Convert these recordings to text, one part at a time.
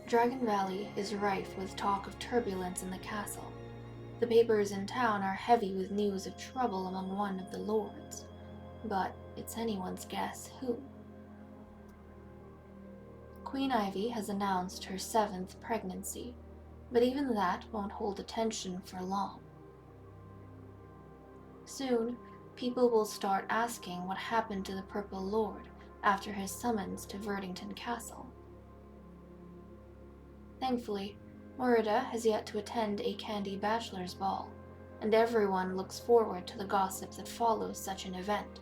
Dragon Valley is rife with talk of turbulence in the castle. The papers in town are heavy with news of trouble among one of the lords, but it's anyone's guess who. Queen Ivy has announced her 7th pregnancy, but even that won't hold attention for long. Soon, people will start asking what happened to the Purple Lord after his summons to Verdington Castle. Thankfully, Morida has yet to attend a Candy Bachelor's Ball, and everyone looks forward to the gossip that follows such an event.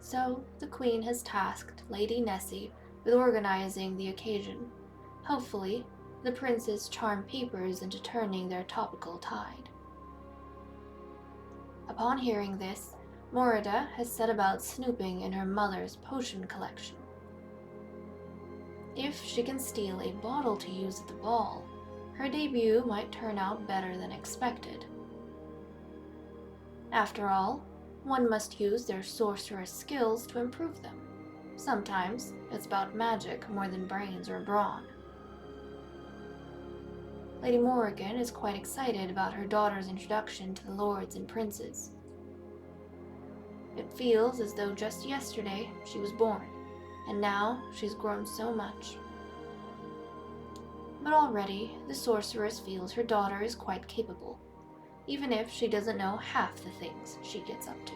So, the Queen has tasked Lady Nosy with organizing the occasion. Hopefully, the princes charm papers into turning their topical tide. Upon hearing this, Morida has set about snooping in her mother's potion collection. If she can steal a bottle to use at the ball, her debut might turn out better than expected. After all, one must use their sorceress skills to improve them. Sometimes it's about magic more than brains or brawn. Lady Morrigan is quite excited about her daughter's introduction to the lords and princes. It feels as though just yesterday she was born, and now she's grown so much. But already, the sorceress feels her daughter is quite capable, even if she doesn't know half the things she gets up to.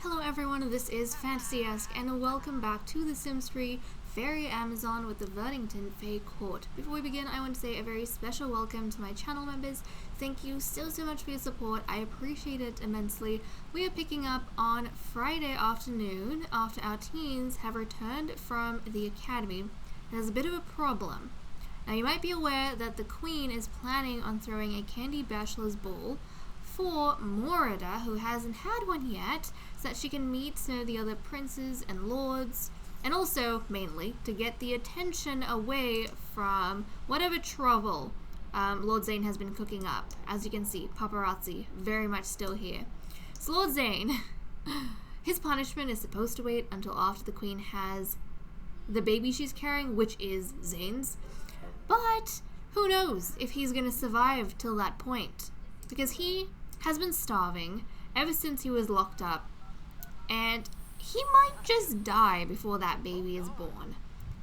Hello everyone, this is Fantasy-esque, and welcome back to The Sims 3 Fairy Amazon with the Verdington Fae Court. Before we begin, I want to say a very special welcome to my channel members. Thank you so much for your support. I appreciate it immensely. We are picking up on Friday afternoon after our teens have returned from the academy. There's a bit of a problem. Now you might be aware that the Queen is planning on throwing a Candy Bachelor's Ball for Morida, who hasn't had one yet, so that she can meet some of the other princes and lords, and also, mainly, to get the attention away from whatever trouble Lord Zane has been cooking up. As you can see, paparazzi, very much still here. So Lord Zane, his punishment is supposed to wait until after the Queen has the baby she's carrying, which is Zane's. But who knows if he's going to survive till that point, because he has been starving ever since he was locked up, and he might just die before that baby is born.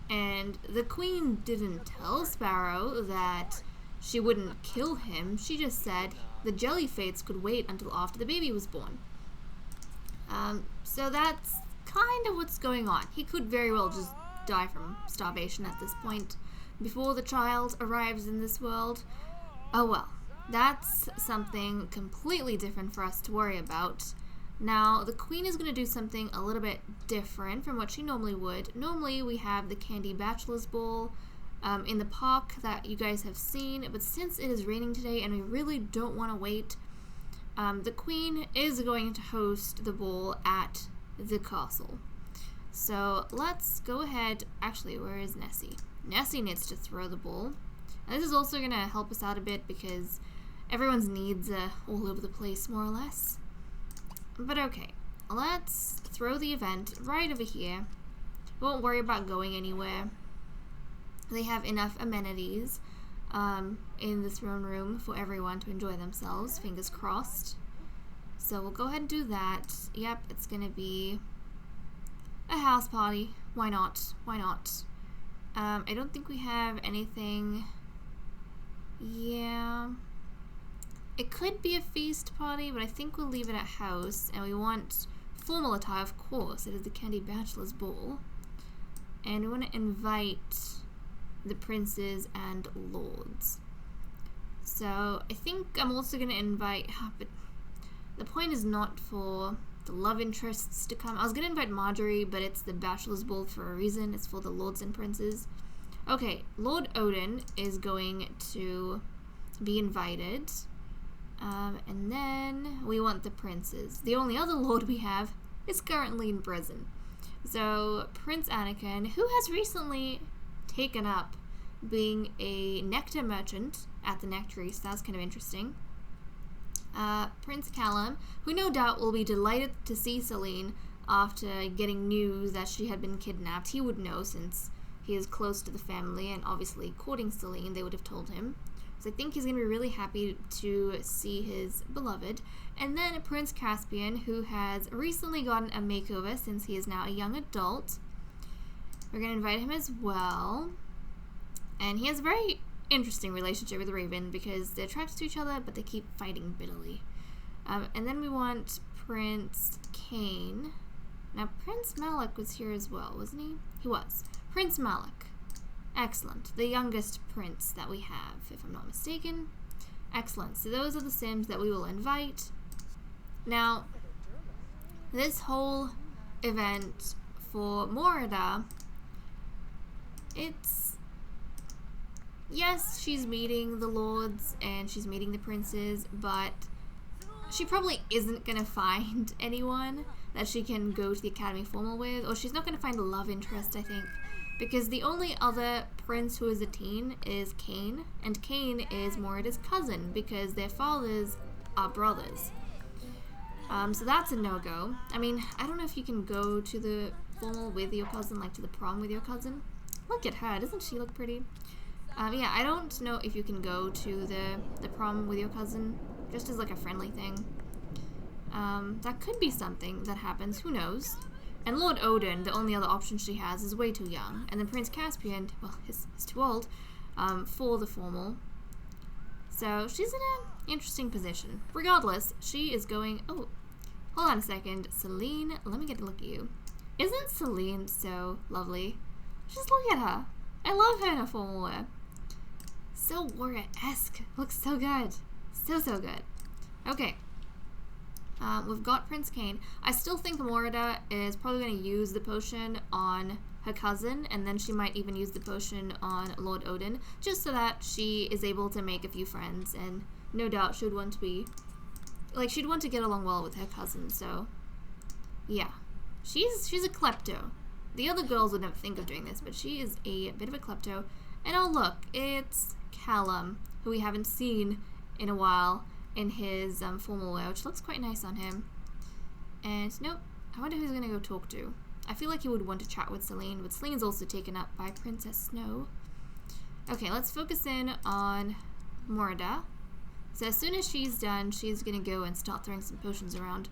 And the Queen didn't tell Sparrow that she wouldn't kill him. She just said the jelly fates could wait until after the baby was born. So that's kind of what's going on. He could very well just die from starvation at this point before the child arrives in this world. Oh well. That's something completely different for us to worry about. Now, the Queen is going to do something a little bit different from what she normally would. Normally, we have the Candy Bachelor's Ball in the park that you guys have seen, but since it is raining today and we really don't want to wait, the Queen is going to host the ball at the castle. So, let's go ahead. Actually, where is Nosy? Nosy needs to throw the ball. And this is also going to help us out a bit because everyone's needs are all over the place, more or less. But okay, let's throw the event right over here. Won't worry about going anywhere. They have enough amenities in the throne room for everyone to enjoy themselves, fingers crossed. So we'll go ahead and do that. Yep, it's going to be a house party. Why not? Why not? I don't think we have anything. Yeah, it could be a feast party, but I think we'll leave it at house, and we want formal attire, of course. It is the Candy Bachelor's Ball, and we want to invite the princes and lords. So I think I'm also going to invite, but the point is not for the love interests to come. I was going to invite Marjorie, but it's the Bachelor's Ball for a reason. It's for the lords and princes. Okay, Lord Odin is going to be invited, and then we want the princes. The only other lord we have is currently in prison. So Prince Anakin, who has recently taken up being a nectar merchant at the Nectaries, so that's kind of interesting. Prince Callum, who no doubt will be delighted to see Celine after getting news that she had been kidnapped. He would know since he is close to the family and obviously courting Celine, they would have told him. So I think he's going to be really happy to see his beloved. And then Prince Caspian, who has recently gotten a makeover since he is now a young adult. We're going to invite him as well. And he has a very interesting relationship with Raven because they're attracted to each other, but they keep fighting bitterly. And then we want Prince Kane. Now, Prince Malik was here as well, wasn't he? He was. Prince Malik. Excellent. The youngest prince that we have, if I'm not mistaken. Excellent. So those are the Sims that we will invite. Now, this whole event for Morida, it's... yes, she's meeting the lords and she's meeting the princes, but she probably isn't going to find anyone that she can go to the academy formal with, or she's not going to find a love interest, I think, because the only other prince who is a teen is Kane, and Kane is Morida's cousin because their fathers are brothers. So that's a no-go. I mean, I don't know if you can go to the formal with your cousin, like to the prom with your cousin. Look at her, doesn't she look pretty? Yeah, I don't know if you can go to the prom with your cousin, just as like a friendly thing. That could be something that happens, who knows? And Lord Odin, the only other option she has, is way too young. And then Prince Caspian, well, he's too old for the formal. So she's in an interesting position. Regardless, she is going... oh, hold on a second. Celine, let me get a look at you. Isn't Celine so lovely? Just look at her. I love her in a formal wear. So warrior-esque. Looks so good. So good. Okay. We've got Prince Kane. I still think Morida is probably going to use the potion on her cousin, and then she might even use the potion on Lord Odin, just so that she is able to make a few friends, and no doubt she would want to be... like, she'd want to get along well with her cousin, so... yeah. She's a klepto. The other girls would never think of doing this, but she is a bit of a klepto. And oh look, it's Callum, who we haven't seen in a while, in his formal wear, which looks quite nice on him. And nope, I wonder who he's gonna go talk to. I feel like he would want to chat with Celine, but Celine's also taken up by Princess Snow. Okay, let's focus in on Morida. So as soon as she's done, she's gonna go and start throwing some potions around.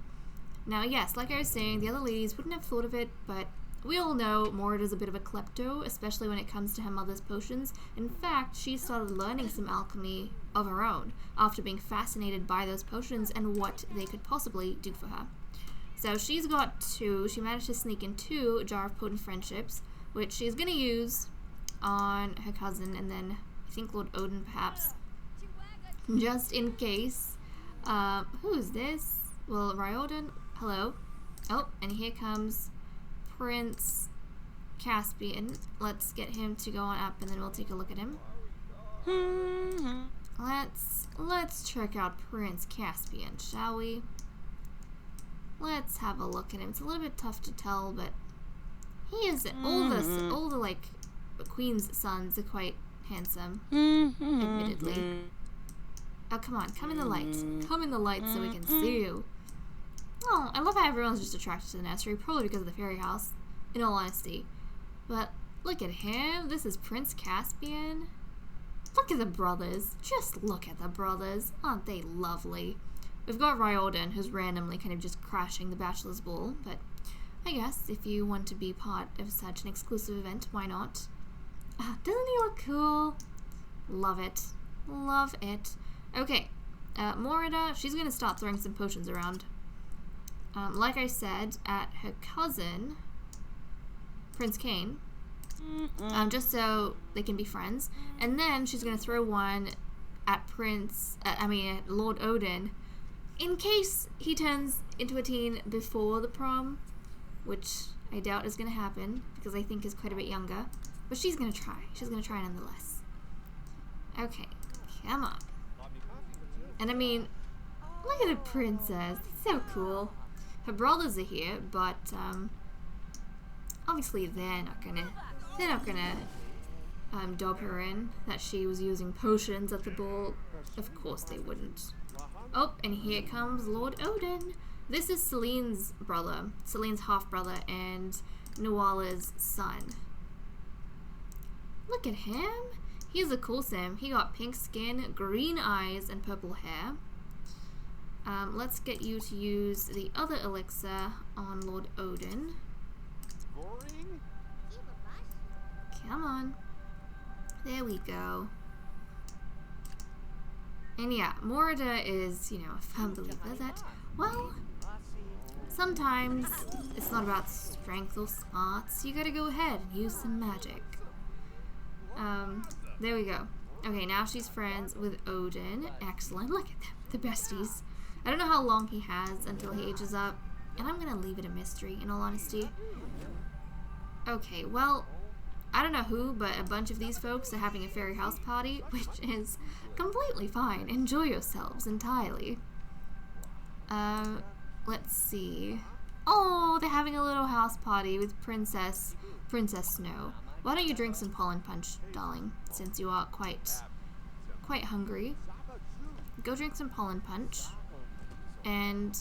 Now yes, like I was saying, the other ladies wouldn't have thought of it, but we all know Morida's a bit of a klepto, especially when it comes to her mother's potions. In fact, she started learning some alchemy of her own after being fascinated by those potions and what they could possibly do for her. So she's got two. She managed to sneak in 2 Jar of Potent Friendships, which she's going to use on her cousin, and then I think Lord Odin perhaps, just in case. Who is this? Well, Ryodin, hello. Oh, and here comes Prince Caspian. Let's get him to go on up, and then we'll take a look at him. Let's check out Prince Caspian, shall we? Let's have a look at him. It's a little bit tough to tell, but he is all the like queen's sons are quite handsome, admittedly. Oh, come on, come in the light. Come in the light so we can see you. Oh, I love how everyone's just attracted to the nursery, probably because of the fairy house, in all honesty. But look at him. This is Prince Caspian. Look at the brothers. Just look at the brothers. Aren't they lovely? We've got Ryodin, who's randomly kind of just crashing the bachelor's ball, but I guess if you want to be part of such an exclusive event, why not? Doesn't he look cool? Love it. Love it. Okay, Morida, she's going to start throwing some potions around. Like I said, at her cousin, Prince Kane, just so they can be friends. And then she's going to throw one at at Lord Odin, in case he turns into a teen before the prom, which I doubt is going to happen, because I think he's quite a bit younger. But she's going to try. She's going to try nonetheless. Okay, come on. And I mean, look at the princess. It's so cool. Her brothers are here, but obviously they're not gonna dob her in that she was using potions at the ball. Of course they wouldn't. Oh, and here comes Lord Odin. This is Celine's brother, Celine's half-brother, and Nuala's son. Look at him. He's a cool sim. He got pink skin, green eyes, and purple hair. Let's get you to use the other elixir on Lord Odin. Come on. There we go. And yeah, Morida is, you know, a firm believer that, well, sometimes it's not about strength or smarts. You gotta go ahead and use some magic. There we go. Okay, now she's friends with Odin. Excellent. Look at them, the besties. I don't know how long he has until he ages up, and I'm gonna leave it a mystery, in all honesty. Okay, well, I don't know who, but a bunch of these folks are having a fairy house party, which is completely fine. Enjoy yourselves entirely. Let's see. Oh, they're having a little house party with Princess Snow. Why don't you drink some pollen punch, darling, since you are quite hungry. Go drink some pollen punch. And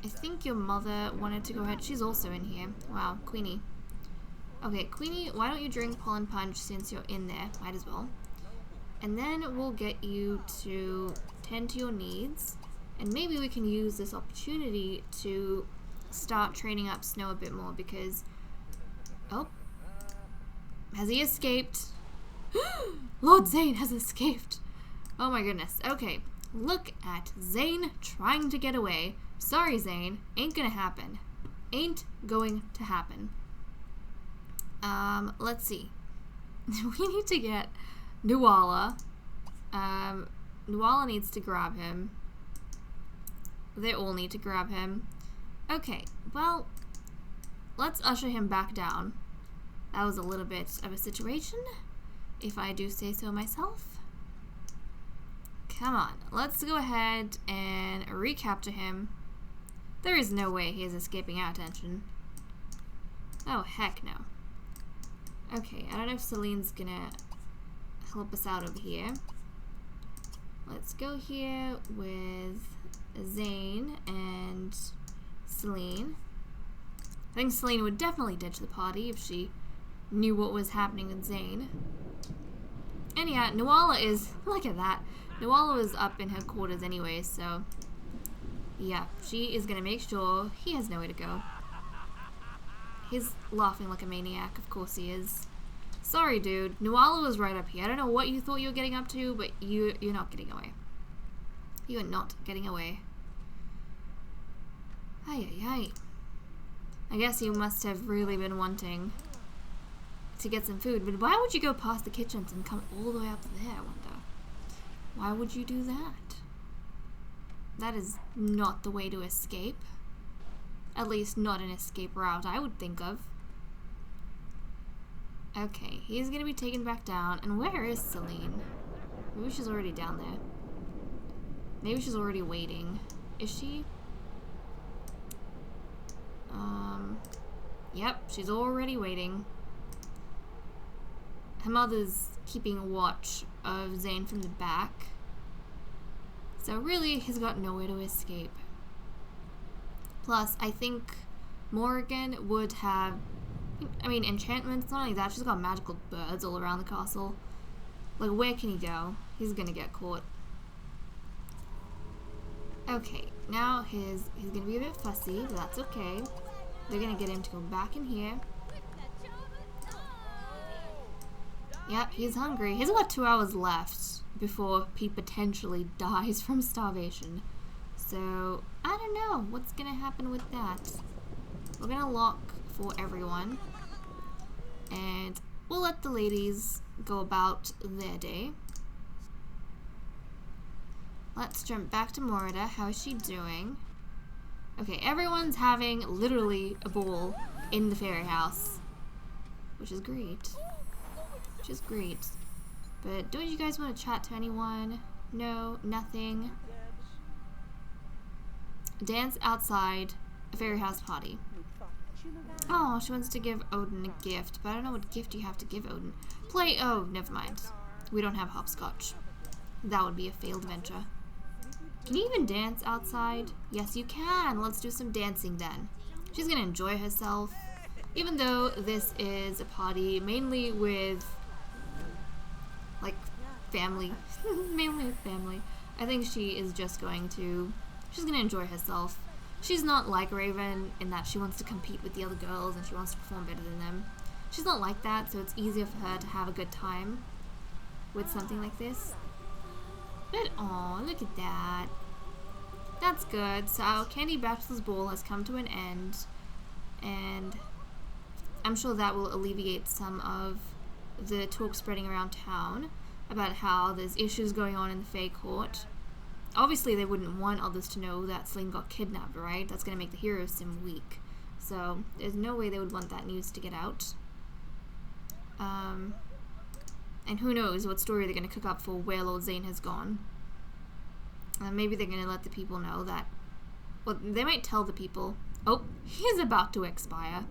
I think your mother wanted to go ahead. She's also in here. Wow, Queenie. Okay, Queenie, why don't you drink pollen punch since you're in there? Might as well. And then we'll get you to tend to your needs. And maybe we can use this opportunity to start training up Snow a bit more because... Oh. Has he escaped? Lord Zane has escaped. Oh my goodness. Okay. Look at Zane trying to get away. Sorry, Zane. Ain't gonna happen. Ain't going to happen. Let's see. We need to get Nuala. Nuala needs to grab him. They all need to grab him. Okay, well, let's usher him back down. That was a little bit of a situation, if I do say so myself. Come on, let's go ahead and recapture him. There is no way he is escaping our attention. Oh, heck no. Okay, I don't know if Celine's gonna help us out over here. Let's go here with Zane and Celine. I think Celine would definitely ditch the party if she knew what was happening with Zane. And yeah, Nuala is, look at that. Nuala was up in her quarters anyway, so yeah, she is gonna make sure he has nowhere to go. He's laughing like a maniac, of course he is. Sorry, dude. Nuala was right up here. I don't know what you thought you were getting up to, but you're not getting away. You are not getting away. Ay, ay, ay. I guess you must have really been wanting to get some food, but why would you go past the kitchens and come all the way up there, I wonder? Why would you do that? That is not the way to escape. At least not an escape route I would think of. Okay, he's gonna be taken back down. And where is Celine? Maybe she's already down there. Maybe she's already waiting. Is she? Yep, she's already waiting. Her mother's keeping watch of Zane from the back. So really, he's got nowhere to escape. Plus, I think Morrigan would have, I mean, enchantments, not only that, she's got magical birds all around the castle. Like, where can he go? He's gonna get caught. Okay, now he's gonna be a bit fussy, but that's okay. They're gonna get him to go back in here. Yep, he's hungry. He's got 2 hours left before he potentially dies from starvation. So, I don't know what's gonna happen with that. We're gonna lock for everyone. And we'll let the ladies go about their day. Let's jump back to Morida. How is she doing? Okay, everyone's having literally a ball in the fairy house. Which is great. Which is great. But don't you guys want to chat to anyone? No, nothing. Dance outside a fairy house party. Oh, she wants to give Odin a gift, but I don't know what gift you have to give Odin. Play, oh, never mind. We don't have hopscotch. That would be a failed venture. Can you even dance outside? Yes, you can. Let's do some dancing then. She's gonna enjoy herself. Even though this is a party mainly with, like, family. Mainly with family. I think she is just going to... She's gonna enjoy herself. She's not like Raven in that she wants to compete with the other girls and she wants to perform better than them. She's not like that, so it's easier for her to have a good time with something like this. But, aw, look at that. That's good. So our Candy Bachelor's Ball has come to an end, and I'm sure that will alleviate some of the talk spreading around town about how there's issues going on in the Fae Court. Obviously, they wouldn't want others to know that Celine got kidnapped, right? That's going to make the hero sim weak. So, there's no way they would want that news to get out. And who knows what story they're going to cook up for where Lord Zane has gone. Maybe they're going to let the people know that... Well, they might tell the people, oh, he's about to expire.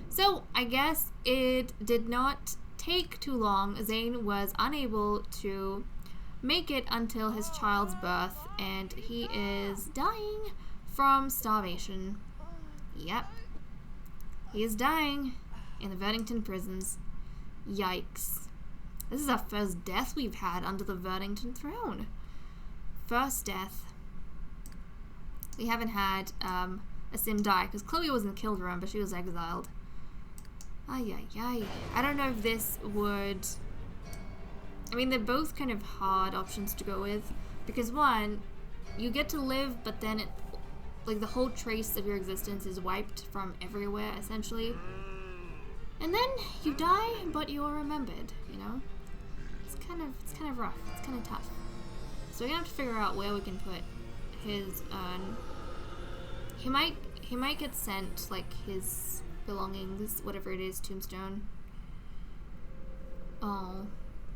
So, I guess it did not take too long. Zane was unable to make it until his child's birth, and he is dying from starvation. Yep. He is dying in the Verdington prisons. Yikes. This is our first death we've had under the Verdington throne. First death. We haven't had a sim die, because Chloe wasn't killed, remember, she was exiled. Ay, ay, ay. I don't know if this would... I mean, they're both kind of hard options to go with, because one, you get to live, but then it, like, the whole trace of your existence is wiped from everywhere, essentially. And then you die, but you're remembered, you know? It's kind of rough. It's kind of tough. So we're gonna have to figure out where we can put his, he might get sent, like, his belongings, whatever it is, tombstone. Oh,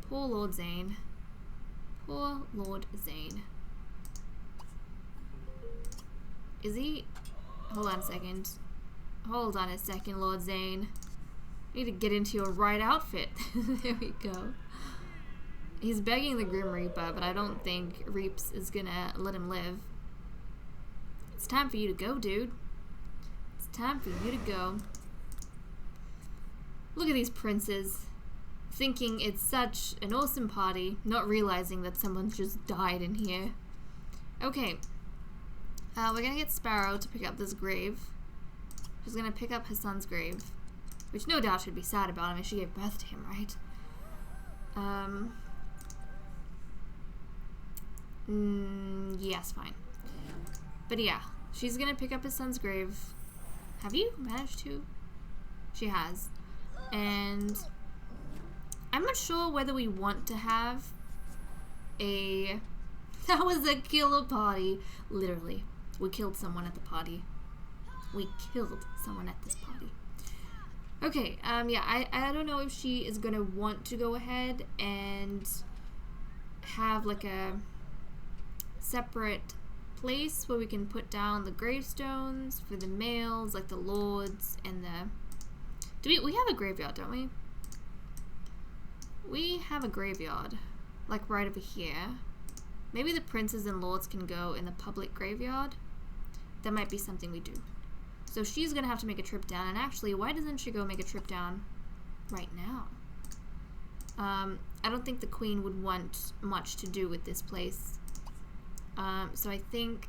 poor Lord Zane. Poor Lord Zane. Is he... Hold on a second. Hold on a second, Lord Zane. You need to get into your right outfit. There we go. He's begging the Grim Reaper, but I don't think Reaps is gonna let him live. It's time for you to go, dude. It's time for you to go. Look at these princes, thinking it's such an awesome party, not realizing that someone's just died in here. Okay. We're gonna get Sparrow to pick up this grave. She's gonna pick up her son's grave, which no doubt should be sad about. I mean, she gave birth to him, right? Yes, fine. But yeah, she's gonna pick up his son's grave. Have you managed to? She has. And I'm not sure whether we want to have a... That was a killer party. Literally. We killed someone at the party. We killed someone at this party. Okay, yeah, I don't know if she is gonna want to go ahead and have like a separate place where we can put down the gravestones for the males, like the lords and the... We have a graveyard, don't we? We have a graveyard, like right over here. Maybe the princes and lords can go in the public graveyard. That might be something we do. So she's gonna have to make a trip down, and actually, why doesn't she go make a trip down right now? I don't think the queen would want much to do with this place. So I think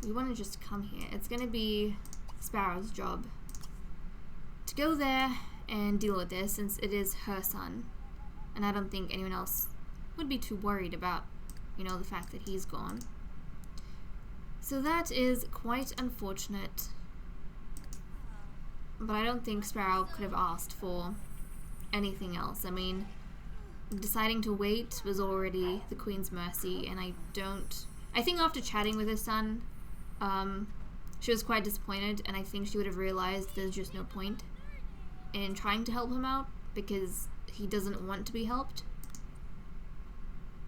we want to just come here. It's gonna be Sparrow's job to go there and deal with this, since it is her son. And I don't think anyone else would be too worried about, you know, the fact that he's gone. So that is quite unfortunate. But I don't think Sparrow could have asked for anything else. I mean, deciding to wait was already the Queen's mercy, and I think after chatting with her son, she was quite disappointed, and I think she would have realized there's just no point in trying to help him out, because he doesn't want to be helped.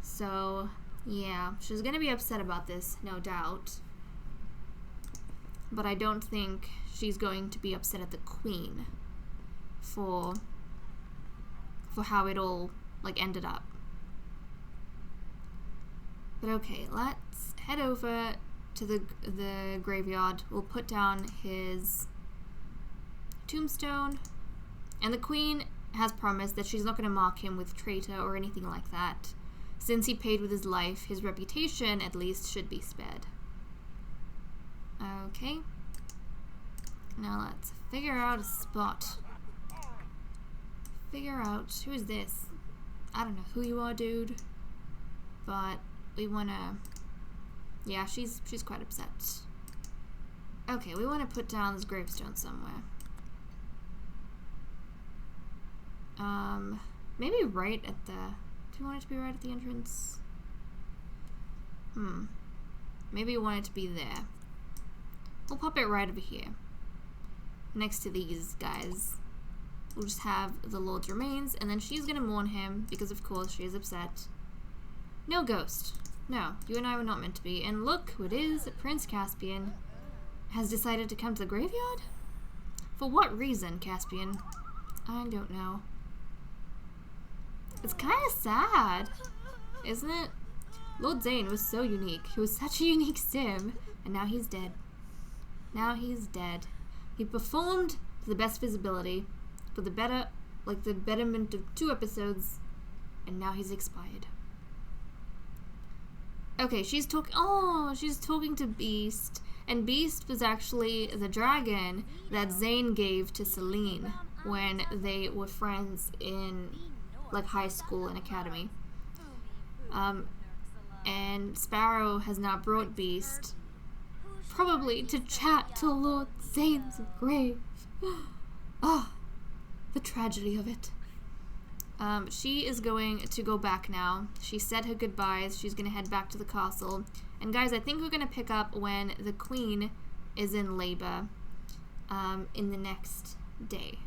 So, yeah, she's gonna be upset about this, no doubt. But I don't think she's going to be upset at the Queen for how it all, like, ended up. But okay, let's head over to the graveyard. We'll put down his tombstone. And the queen has promised that she's not going to mark him with traitor or anything like that. Since he paid with his life, his reputation, at least, should be spared. Okay. Now let's figure out a spot. Figure out... Who is this? I don't know who you are, dude. But we want to... Yeah, she's quite upset. Okay, we want to put down this gravestone somewhere. Maybe right at the... Do you want it to be right at the entrance? Maybe you want it to be there. We'll pop it right over here. Next to these guys. We'll just have the Lord's remains, and then she's gonna mourn him, because of course she is upset. No ghost. No, you and I were not meant to be. And look who it is, Prince Caspian has decided to come to the graveyard? For what reason, Caspian? I don't know. It's kind of sad, isn't it? Lord Zane was so unique. He was such a unique sim, and now he's dead. Now he's dead. He performed to the best visibility, for the betterment of 2 episodes, and now he's expired. Okay, she's talking to Beast, and Beast was actually the dragon that Zane gave to Celine when they were friends in like high school and academy. And Sparrow has now brought Beast, probably to chat to Lord Zane's grave. Ah, the tragedy of it. She is going to go back now. She said her goodbyes. She's going to head back to the castle. And guys, I think we're going to pick up when the queen is in labor in the next day.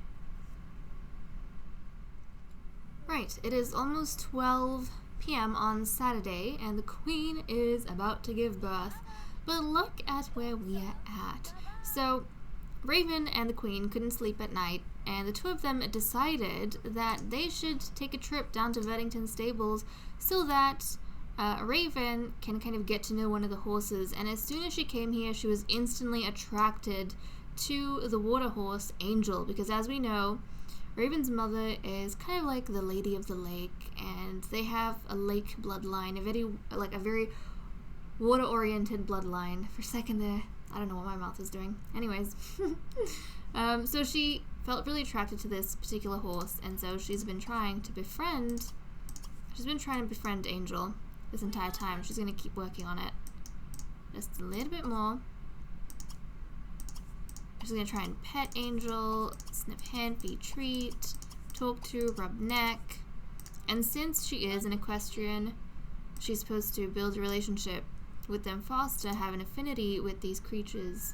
Right, it is almost 12 p.m. on Saturday, and the queen is about to give birth. But look at where we are at. So, Raven and the queen couldn't sleep at night, and the 2 of them decided that they should take a trip down to Verdington Stables so that Raven can kind of get to know one of the horses. And as soon as she came here, she was instantly attracted to the water horse, Angel, because as we know, Raven's mother is kind of like the Lady of the Lake, and they have a lake bloodline, a very water-oriented bloodline. For a second there, I don't know what my mouth was doing. Anyways, so she felt really attracted to this particular horse, and so she's been trying to befriend Angel this entire time. She's going to keep working on it just a little bit more. She's going to try and pet Angel, sniff hand, feed treat, talk to, rub neck. And since she is an equestrian, she's supposed to build a relationship with them faster, have an affinity with these creatures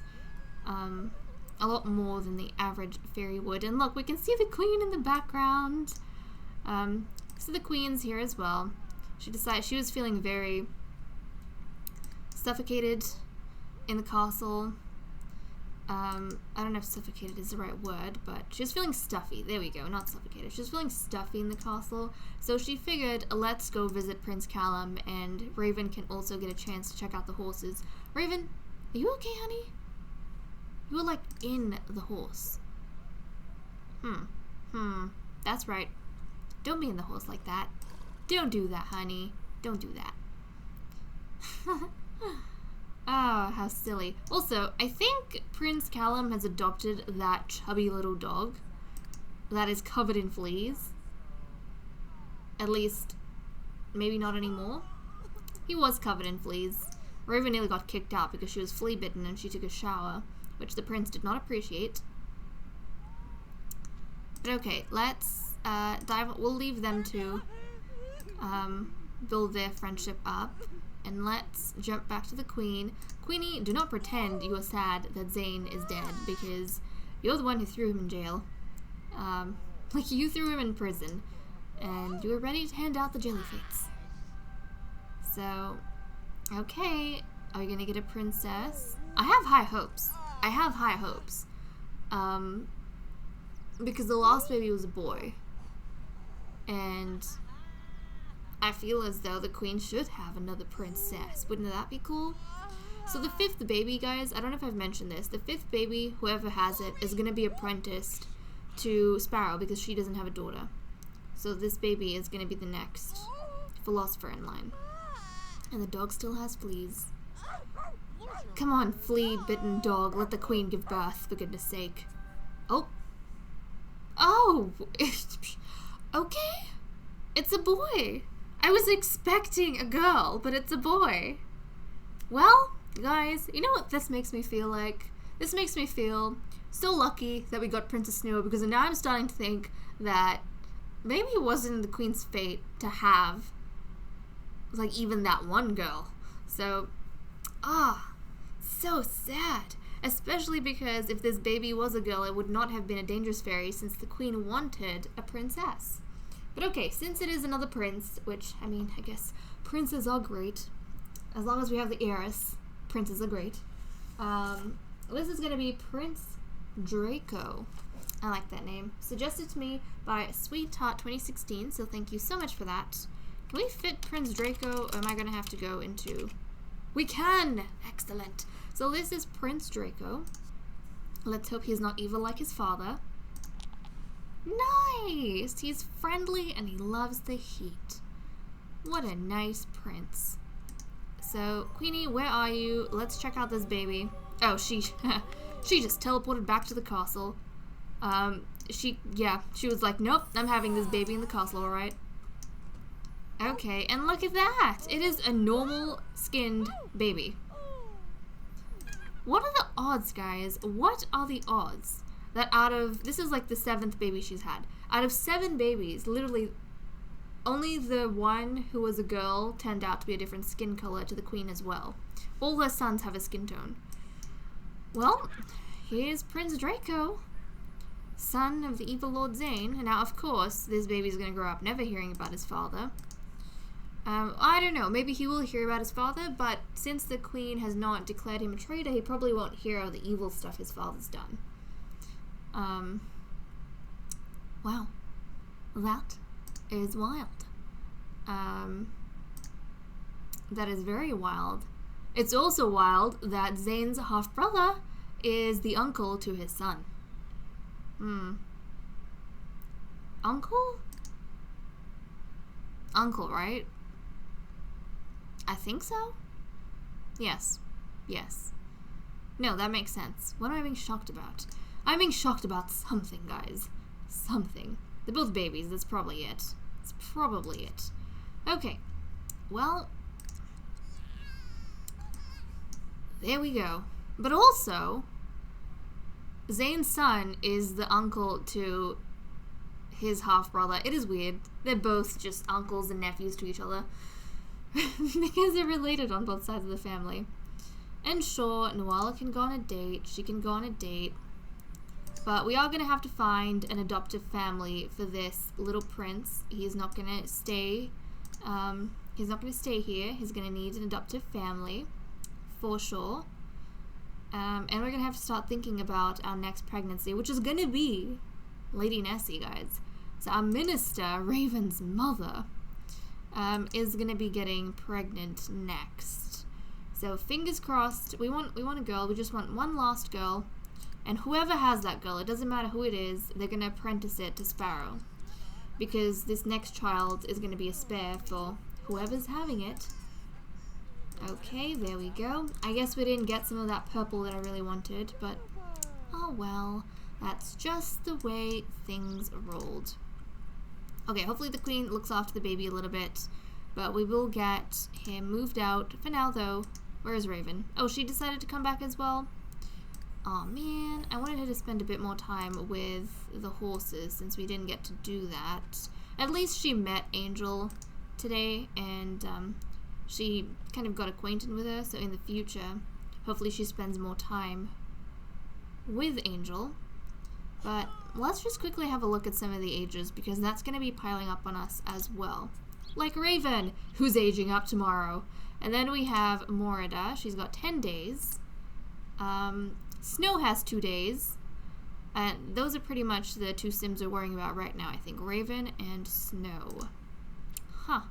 a lot more than the average fairy would. And look, we can see the queen in the background. So the queen's here as well. She decided she was feeling very suffocated in the castle. I don't know if suffocated is the right word, but she was feeling stuffy. There we go, not suffocated. She was feeling stuffy in the castle, so she figured, let's go visit Prince Callum, and Raven can also get a chance to check out the horses. Raven, are you okay, honey? You were, like, in the horse. That's right. Don't be in the horse like that. Don't do that, honey. Don't do that. Oh, how silly. Also, I think Prince Callum has adopted that chubby little dog that is covered in fleas. At least, maybe not anymore. He was covered in fleas. Raven nearly got kicked out because she was flea bitten and she took a shower, which the prince did not appreciate. But okay, let's we'll leave them to build their friendship up. And let's jump back to the queen. Queenie, do not pretend you are sad that Zane is dead, because you're the one who threw him in jail. Like, you threw him in prison, and you were ready to hand out the jelly fates. So, okay, are we gonna get a princess? I have high hopes. Because the last baby was a boy. And I feel as though the queen should have another princess. Wouldn't that be cool? So the 5th baby, guys, I don't know if I've mentioned this. The 5th baby, whoever has it, is going to be apprenticed to Sparrow because she doesn't have a daughter. So this baby is going to be the next philosopher in line. And the dog still has fleas. Come on, flea-bitten dog. Let the queen give birth, for goodness sake. Oh. Oh! Okay. It's a boy. I was expecting a girl, but it's a boy. Well, guys, you know what this makes me feel like? This makes me feel so lucky that we got Princess Snow, because now I'm starting to think that maybe it wasn't the queen's fate to have, like, even that one girl. So, so sad. Especially because if this baby was a girl, it would not have been a dangerous fairy since the queen wanted a princess. But okay, since it is another prince, which, I mean, I guess princes are great. As long as we have the heiress, princes are great. This is going to be Prince Draco. I like that name. Suggested to me by Sweetheart 2016, so thank you so much for that. Can we fit Prince Draco, or am I going to have to go into... We can! Excellent. So this is Prince Draco. Let's hope he's not evil like his father. Nice! He's friendly and he loves the heat. What a nice prince. So, Queenie, where are you? Let's check out this baby. Oh, she just teleported back to the castle. She was like, nope, I'm having this baby in the castle, alright? Okay, and look at that! It is a normal skinned baby. What are the odds, guys? What are the odds that out of... This is like the 7th baby she's had. Out of 7 babies, literally... Only the one who was a girl turned out to be a different skin color to the queen as well. All her sons have a skin tone. Well, here's Prince Draco, son of the evil Lord Zane. And now, of course, this baby's going to grow up never hearing about his father. I don't know, maybe he will hear about his father, but since the queen has not declared him a traitor, he probably won't hear all the evil stuff his father's done. Wow. That is wild. That is very wild. It's also wild that Zane's half-brother is the uncle to his son. Uncle? Uncle, right? I think so? Yes. Yes. No, that makes sense. What am I being shocked about? I'm being shocked about something, guys. Something. They're both babies, that's probably it. That's probably it. Okay. Well, there we go. But also, Zane's son is the uncle to his half-brother. It is weird. They're both just uncles and nephews to each other. Because they're related on both sides of the family. And sure, Noala can go on a date. She can go on a date. But we are going to have to find an adoptive family for this little prince. He's not going to stay. He's not going to stay here. He's going to need an adoptive family, for sure. And we're going to have to start thinking about our next pregnancy, which is going to be Lady Nessie, guys. So our minister, Raven's mother, is going to be getting pregnant next. So fingers crossed. We want a girl. We just want one last girl. And whoever has that girl, it doesn't matter who it is, they're going to apprentice it to Sparrow. Because this next child is going to be a spare for whoever's having it. Okay, there we go. I guess we didn't get some of that purple that I really wanted, but oh well. That's just the way things rolled. Okay, hopefully the queen looks after the baby a little bit, but we will get him moved out. For now, though, where is Raven? Oh, she decided to come back as well? Aw, man. I wanted her to spend a bit more time with the horses since we didn't get to do that. At least she met Angel today, and she kind of got acquainted with her, so in the future, hopefully she spends more time with Angel. But let's just quickly have a look at some of the ages, because that's going to be piling up on us as well. Like Raven, who's aging up tomorrow. And then we have Morida. She's got 10 days. Snow has 2 days. And those are pretty much the two Sims we're worrying about right now, I think. Raven and Snow. Huh.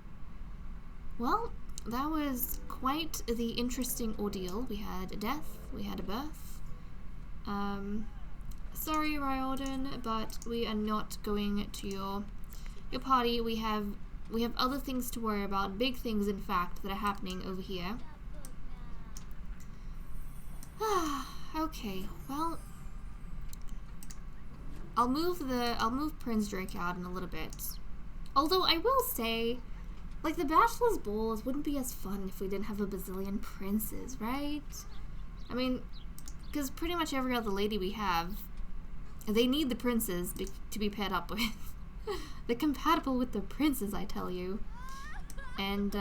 Well, that was quite the interesting ordeal. We had a death, we had a birth. Sorry, Riordan, but we are not going to your party. We have other things to worry about, big things in fact that are happening over here. Okay, well, I'll move Prince Drake out in a little bit. Although I will say, like, the bachelor's balls wouldn't be as fun if we didn't have a bazillion princes, right? I mean, because pretty much every other lady we have, they need the princes to be paired up with. They're compatible with the princes, I tell you. And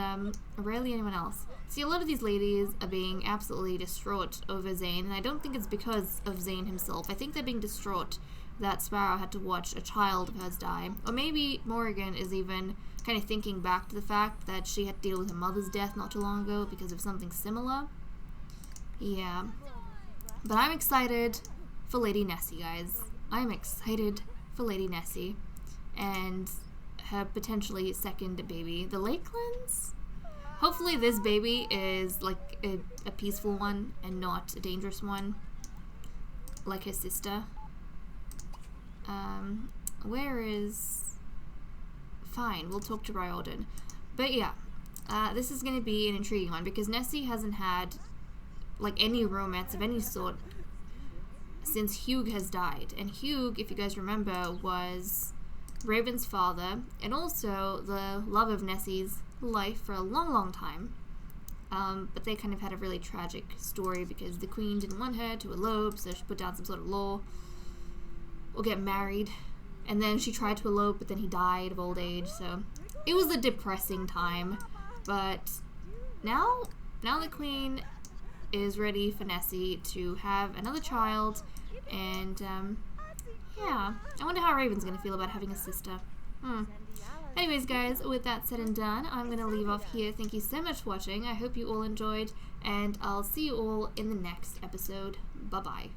rarely anyone else. See, a lot of these ladies are being absolutely distraught over Zane, and I don't think it's because of Zane himself. I think they're being distraught that Sparrow had to watch a child of hers die. Or maybe Morrigan is even kind of thinking back to the fact that she had to deal with her mother's death not too long ago because of something similar. Yeah. But I'm excited for Lady Nessie, guys. I'm excited for Lady Nessie and her potentially second baby, the Lakelands. Hopefully this baby is like a peaceful one and not a dangerous one, like her sister. Where is... Fine, we'll talk to Riordan. But yeah, this is going to be an intriguing one because Nessie hasn't had like any romance of any sort since Hugh has died. And Hugh, if you guys remember, was Raven's father and also the love of Nessie's life for a long, long time. But they kind of had a really tragic story because the queen didn't want her to elope, so she put down some sort of law or get married. And then she tried to elope, but then he died of old age, so it was a depressing time. But now the queen is ready for Nessie to have another child, and yeah, I wonder how Raven's gonna feel about having a sister. Anyways, guys, with that said and done, I'm gonna leave off here. Thank you so much for watching. I hope you all enjoyed, and I'll see you all in the next episode. Bye-bye.